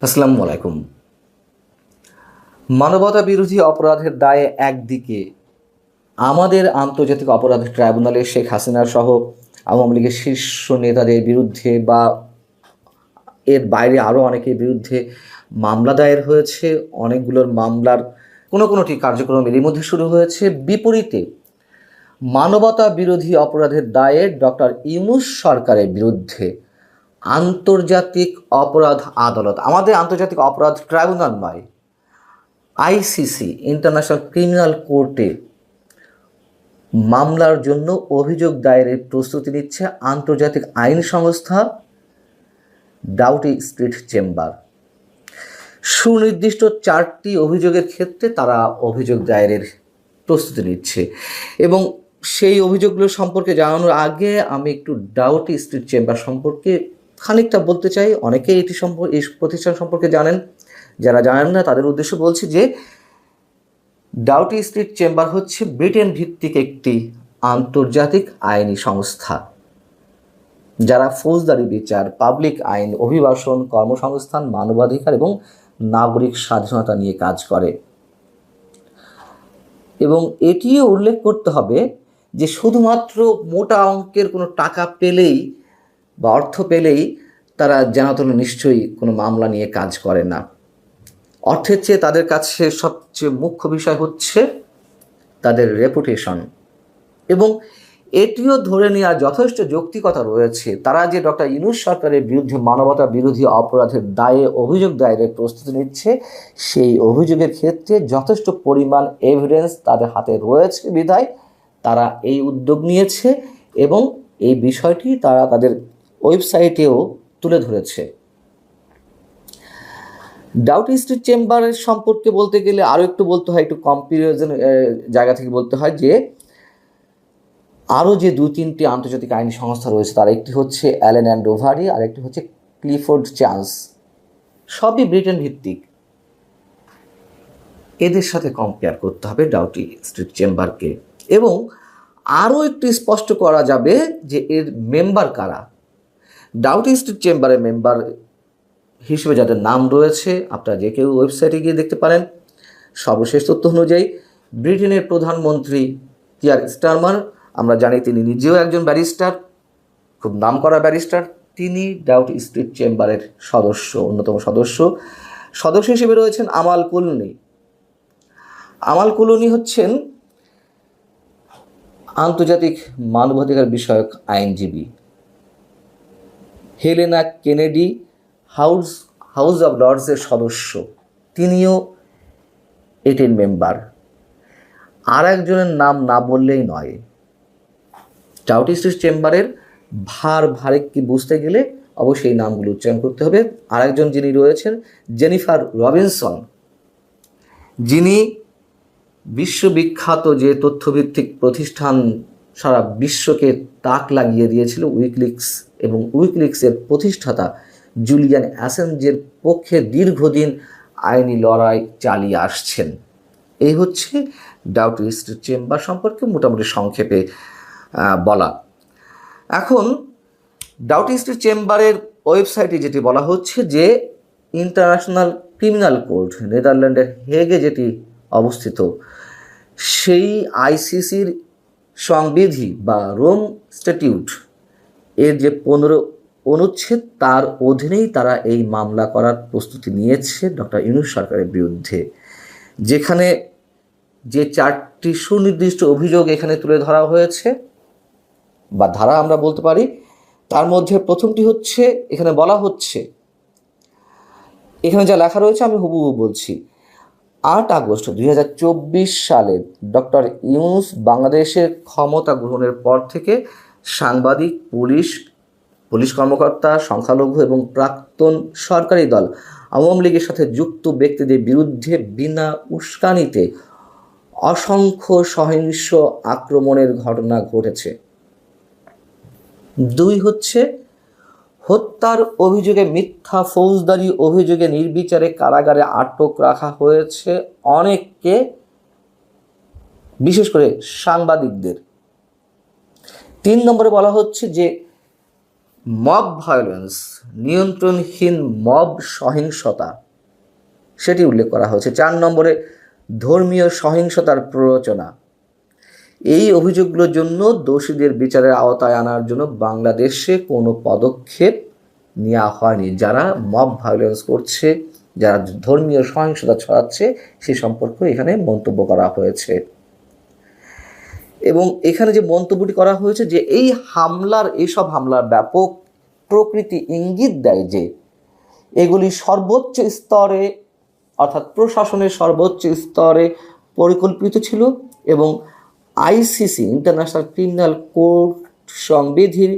আসসালামু আলাইকুম। মানবতা বিরোধী অপরাধের দায়ে একদিকে আমাদের আন্তর্জাতিক অপরাধ ট্রাইব্যুনালে শেখ হাসিনা সহ আওয়ামী লীগের শীর্ষ নেতাদের বিরুদ্ধে বা এর বাইরে আরও অনেকের বিরুদ্ধে মামলা দায়ের হয়েছে। অনেকগুলোর মামলার কোনোটি কার্যক্রম এরই মধ্যে শুরু হয়েছে। বিপরীতে মানবতা বিরোধী অপরাধের দায়ে ডক্টর ইউনূস সরকারের বিরুদ্ধে আন্তর্জাতিক অপরাধ আদালত, আমাদের আন্তর্জাতিক অপরাধ ট্রাইব্যুনাল নয়, আইসিসি ইন্টারন্যাশনাল ক্রিমিনাল কোর্টে মামলার জন্য অভিযোগ দায়েরের প্রস্তুতি নিচ্ছে আন্তর্জাতিক আইন সংস্থা ডাউটি স্ট্রিট চেম্বার। সুনির্দিষ্ট 4টি অভিযোগের ক্ষেত্রে তারা অভিযোগ দায়েরের প্রস্তুতি নিচ্ছে এবং সেই অভিযোগগুলো সম্পর্কে জানানোর আগে আমি একটু ডাউটি স্ট্রিট চেম্বার সম্পর্কে খানিকটা বলতে চাই। অনেকেই এই প্রতিষ্ঠান সম্পর্কে জানেন, যারা জানেন না তাদের উদ্দেশ্যে বলছি যে ডাউটি স্ট্রিট চেম্বার হচ্ছে ব্রিটেন ভিত্তিক একটি আন্তর্জাতিক আইনি সংস্থা যারা ফৌজদারি বিচার, পাবলিক আইন, অভিবাসন, কর্মসংস্থান, মানবাধিকার এবং নাগরিক স্বাধীনতা নিয়ে কাজ করে। এবং এটিও উল্লেখ করতে হবে যে শুধুমাত্র মোটা অঙ্কের কোনো টাকা পেলেই বা অর্থ পেলেই তারা যেন নিশ্চয়ই কোনো মামলা নিয়ে কাজ করে না। অর্থের চেয়ে তাদের কাছে সবচেয়ে মুখ্য বিষয় হচ্ছে তাদের রেপুটেশন, এবং এটিও ধরে নেওয়ার যথেষ্ট যৌক্তিকতা রয়েছে। তারা যে ডক্টর ইউনূস সরকারের বিরুদ্ধে মানবতা বিরোধী অপরাধের দায়ে অভিযোগ দায়েরের প্রস্তুতি নিচ্ছে, সেই অভিযোগের ক্ষেত্রে যথেষ্ট পরিমাণ এভিডেন্স তাদের হাতে রয়েছে বিধায় তারা এই উদ্যোগ নিয়েছে এবং এই বিষয়টি তারা তাদের ওয়েবসাইটেও তুলে ধরেছে। ডাউটি স্ট্রিট চেম্বারের সম্পর্কে বলতে গেলে আরও একটু বলতে হয়, একটু কম্পারিজন জায়গা থেকে বলতে হয় যে আরও যে 2-3টি আন্তর্জাতিক আইনি সংস্থা রয়েছে তার একটি হচ্ছে অ্যালেন অ্যান্ড ওভারি, আর একটি হচ্ছে ক্লিফোর্ড চান্স, সবই ব্রিটেন ভিত্তিক। এদের সাথে কম্পেয়ার করতে হবে ডাউটি স্ট্রিট চেম্বারকে, এবং আরও একটু স্পষ্ট করা যাবে যে এর মেম্বার কারা। ডাউটি স্ট্রিট চেম্বারের মেম্বার হিসেবে যাদের নাম রয়েছে আপনারা যে কেউ ওয়েবসাইটে গিয়ে দেখতে পারেন। সর্বশেষ তথ্য অনুযায়ী ব্রিটেনের প্রধানমন্ত্রী কিয়ার স্টারমার, আমরা জানি তিনি নিজেও একজন ব্যারিস্টার, খুব নামকরা ব্যারিস্টার। তিনি ডাউটি স্ট্রিট চেম্বারের অন্যতম সদস্য হিসেবে রয়েছেন আমাল কুলুনি। আমাল কুলুনি হচ্ছেন আন্তর্জাতিক মানবাধিকার বিষয়ক আইনজীবী। হেলেনা কেনেডি হাউস অব লর্ডসের সদস্য, তিনিও এটির মেম্বার। আর একজনের নাম না বললেই নয়। ডাউটি স্ট্রিট চেম্বারের ভারে কি বুঝতে গেলে অবশ্যই নামগুলো উচ্চারণ করতে হবে। আরেকজন যিনি রয়েছেন জেনিফার রবিনসন, যিনি বিশ্ববিখ্যাত যে তথ্যভিত্তিক প্রতিষ্ঠান সারা বিশ্বকে তাক লাগিয়ে দিয়েছিল উইকিলিক্স, এবং উইকিলিক্সের প্রতিষ্ঠাতা জুলিয়ান অ্যাসাঞ্জের পক্ষে দীর্ঘদিন আইনি লড়াই চালিয়ে আসছেন। এই হচ্ছে ডাউটি স্ট্রিট চেম্বার সম্পর্কে মোটামুটি সংক্ষেপে বলা। এখন ডাউটি স্ট্রিট চেম্বারের ওয়েবসাইটে যেটি বলা হচ্ছে যে ইন্টারন্যাশনাল ক্রিমিনাল কোর্ট, নেদারল্যান্ডের হেগে যেটি অবস্থিত, সেই আইসিসির সংবিধি বা রোম স্ট্যাটিউট এর যে 15 অনুচ্ছেদ তার অধীনেই তারা এই মামলা করার প্রস্তুতি নিয়েছে ডক্টর ইউনূস সরকারের বিরুদ্ধে, যেখানে যে 4টি সুনির্দিষ্ট অভিযোগ এখানে তুলে ধরা হয়েছে বা ধারা আমরা বলতে পারি, তার মধ্যে প্রথমটি হচ্ছে, এখানে বলা হচ্ছে, এখানে যা লেখা রয়েছে আমি হুবহু বলছি। 8 আগস্ট 2024 সালে ডক্টর ইউনূস বাংলাদেশের ক্ষমতা গ্রহণের পর থেকে সাংবাদিক, পুলিশ কর্মকর্তা, সংখ্যালঘু এবং প্রাক্তন সরকারি দল আওয়ামী লীগের সাথে যুক্ত ব্যক্তিদের বিরুদ্ধে বিনা উস্কানিতে অসংখ্য সহিংস আক্রমণের ঘটনা ঘটেছে। 2 হচ্ছে হত্যার অভিযোগে, মিথ্যা ফৌজদারি অভিযোগে নির্বিচারে কারাগারে আটক রাখা হয়েছে অনেককে, বিশেষ করে সাংবাদিকদের। 3 নম্বরে বলা হচ্ছে যে মব ভায়োলেন্স, নিয়ন্ত্রণহীন মব সহিংসতা, সেটি উল্লেখ করা হয়েছে। 4 নম্বরে ধর্মীয় সহিংসতার প্ররোচনা। এই অভিযোগগুলোর জন্য দোষীদের বিচারের আওতায় আনার জন্য বাংলাদেশে কোনো পদক্ষেপ নেওয়া হয়নি। যারা মব ভায়োলেন্স করছে, যারা ধর্মীয় সহিংসতা ছড়াচ্ছে, সে সম্পর্কে এখানে মন্তব্য করা হয়েছে। এবং এখানে যে মন্তব্যটি করা হয়েছে যে এইসব হামলার ব্যাপক প্রকৃতি ইঙ্গিত দেয় যে এগুলি সর্বোচ্চ স্তরে, অর্থাৎ প্রশাসনের সর্বোচ্চ স্তরে পরিকল্পিত ছিল এবং আইসিসি, ইন্টারন্যাশনাল ক্রিমিনাল কোর্ট সংবিধির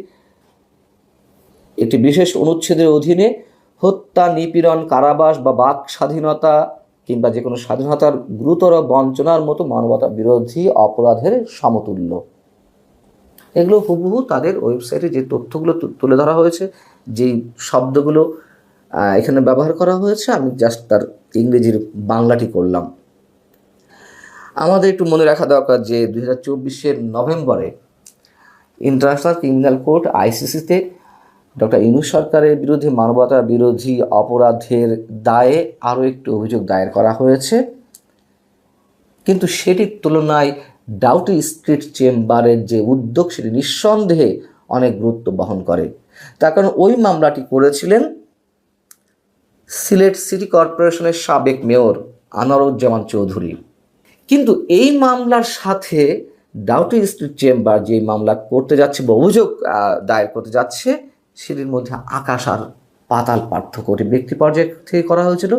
একটি বিশেষ অনুচ্ছেদের অধীনে হত্যা, নিপীড়ন, কারাবাস বা বাক স্বাধীনতা কিংবা যে কোনো স্বাধীনতার গুরুতর বঞ্চনার মতো মানবতা বিরোধী অপরাধের সমতুল্য। এগুলো হুবহু তাদের ওয়েবসাইটে যে তথ্যগুলো তুলে ধরা হয়েছে, যেই শব্দগুলো এখানে ব্যবহার করা হয়েছে, আমি জাস্ট তার ইংরেজির বাংলাটি করলাম। আমাদের একটু মনে রাখা দরকার যে 2024 নভেম্বরে ইন্টারন্যাশনাল ক্রিমিনাল কোর্ট আইসিসিতে ডক্টর ইউনূস সরকারের বিরুদ্ধে মানবতা বিরোধী অপরাধের দায়ে আরও একটি অভিযোগ দায়ের করা হয়েছে, কিন্তু সেটির তুলনায় ডাউটি স্ট্রিট চেম্বারের যে উদ্যোগ সেটি নিঃসন্দেহে অনেক গুরুত্ব বহন করে। তার কারণ ওই মামলাটি করেছিলেন সিলেট সিটি কর্পোরেশনের সাবেক মেয়র আনোয়ারুজ্জামান চৌধুরী। কিন্তু এই মামলার সাথে ডাউটি স্ট্রিট চেম্বার যে মামলা করতে যাচ্ছে বা অভিযোগ দায়ের করতে যাচ্ছে, সেটির মধ্যে আকাশ আর পাতাল পার্থক্য। এটি ব্যক্তি পর্যায় থেকে করা হয়েছিল,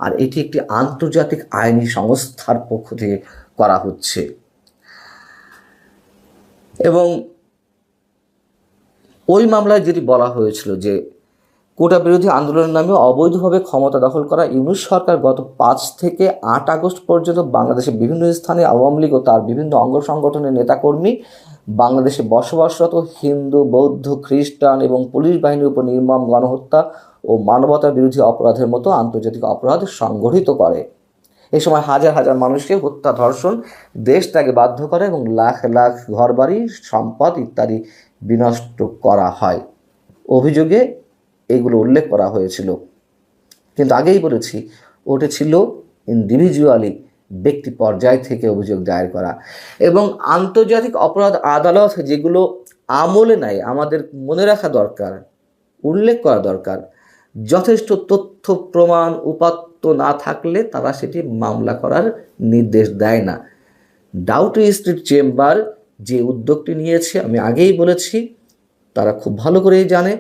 আর এটি একটি আন্তর্জাতিক আইনি সংস্থার পক্ষ থেকে করা হচ্ছে। এবং ওই মামলায় যেটি বলা হয়েছিল যে কোটা বিরোধী আন্দোলনের নামে অবৈধভাবে ক্ষমতা দখল করা ইউনূস সরকার গত 5 থেকে 8 আগস্ট পর্যন্ত বাংলাদেশের বিভিন্ন স্থানে আওয়ামী লীগ ও তার বিভিন্ন অঙ্গ সংগঠনের নেতাকর্মী, বাংলাদেশে বসবাসরত হিন্দু, বৌদ্ধ, খ্রিস্টান এবং পুলিশ বাহিনীর উপর নির্মম গণহত্যা ও মানবতা বিরোধী অপরাধের মতো আন্তর্জাতিক অপরাধ সংগঠিত করে। এ সময় হাজার হাজার মানুষকে হত্যা, ধর্ষণ, দেশ ত্যাগে বাধ্য করে এবং লাখ লাখ ঘরবাড়ি, সম্পদ ইত্যাদি বিনষ্ট করা হয়। অভিযোগে এগুলো উল্লেখ করা হয়েছিল, কিন্তু আগেই বলেছি ওটা ছিল ইন্ডিভিজুয়ালি, ব্যক্তি পর্যায় থেকে অভিযোগ দায়ের করা। এবং আন্তর্জাতিক অপরাধ আদালত যেগুলো আমলে নেয়, আমাদের মনে রাখা দরকার, উল্লেখ করা দরকার, যথেষ্ট তথ্য প্রমাণ উপাত্ত না থাকলে তারা সেটি মামলা করার নির্দেশ দেয় না। ডাউটি স্ট্রিট চেম্বার যে উদ্যোগটি নিয়েছে, আমি আগেই বলেছি, তারা খুব ভালো করেই জানে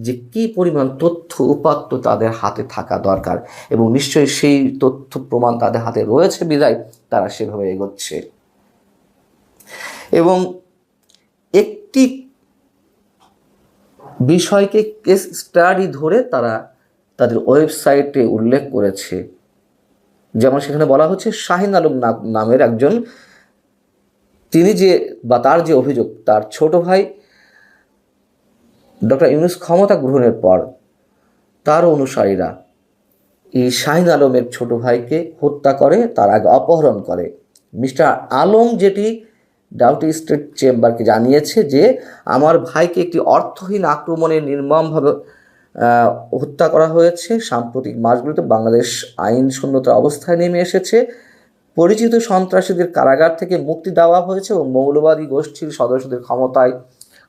যে কী পরিমাণ তথ্য উপাত্ত তাদের হাতে থাকা দরকার, এবং নিশ্চয়ই সেই তথ্য প্রমাণ তাদের হাতে রয়েছে বিধায় তারা সেভাবে এগোচ্ছে। এবং একটি বিষয়কে কেস স্টাডি ধরে তারা তাদের ওয়েবসাইটে উল্লেখ করেছে। যেমন সেখানে বলা হচ্ছে শাহিন আলম নামের একজন, তিনি তার যে অভিযোগ, তার ছোট ভাই ডক্টর ইউনূস ক্ষমতা গ্রহণের পর তার অনুসারীরা এই শাহিন আলমের ছোট ভাইকে হত্যা করে, তার আগে অপহরণ করে। মিস্টার আলম যেটি ডাউটি স্ট্রিট চেম্বারকে জানিয়েছে যে আমার ভাইকে একটি অর্থহীন আক্রমণে নির্মমভাবে হত্যা করা হয়েছে। সাম্প্রতিক মাসগুলোতে বাংলাদেশ আইন শূন্যতার অবস্থায় নেমে এসেছে, পরিচিত সন্ত্রাসীদের কারাগার থেকে মুক্তি দেওয়া হয়েছে এবং মৌলবাদী গোষ্ঠীর সদস্যদের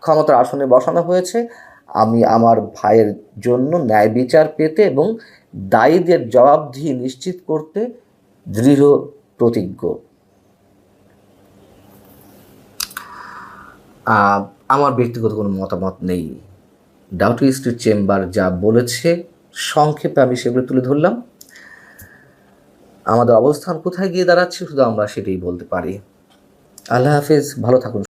ক্ষমতার আসনে বসানো হয়েছে। আমি আমার ভাইয়ের জন্য ন্যায় বিচার পেতে এবং দায়ীদের জবাবদিহি নিশ্চিত করতে দৃঢ় প্রতিজ্ঞ। আমার ব্যক্তিগত কোনো মতামত নেই। ডাউটি স্ট্রিট চেম্বার যা বলেছে সংক্ষেপে আমি সেগুলো তুলে ধরলাম। আমাদের অবস্থান কোথায় গিয়ে দাঁড়াচ্ছে শুধু আমরা সেটাই বলতে পারি। আল্লাহ হাফেজ, ভালো থাকুন।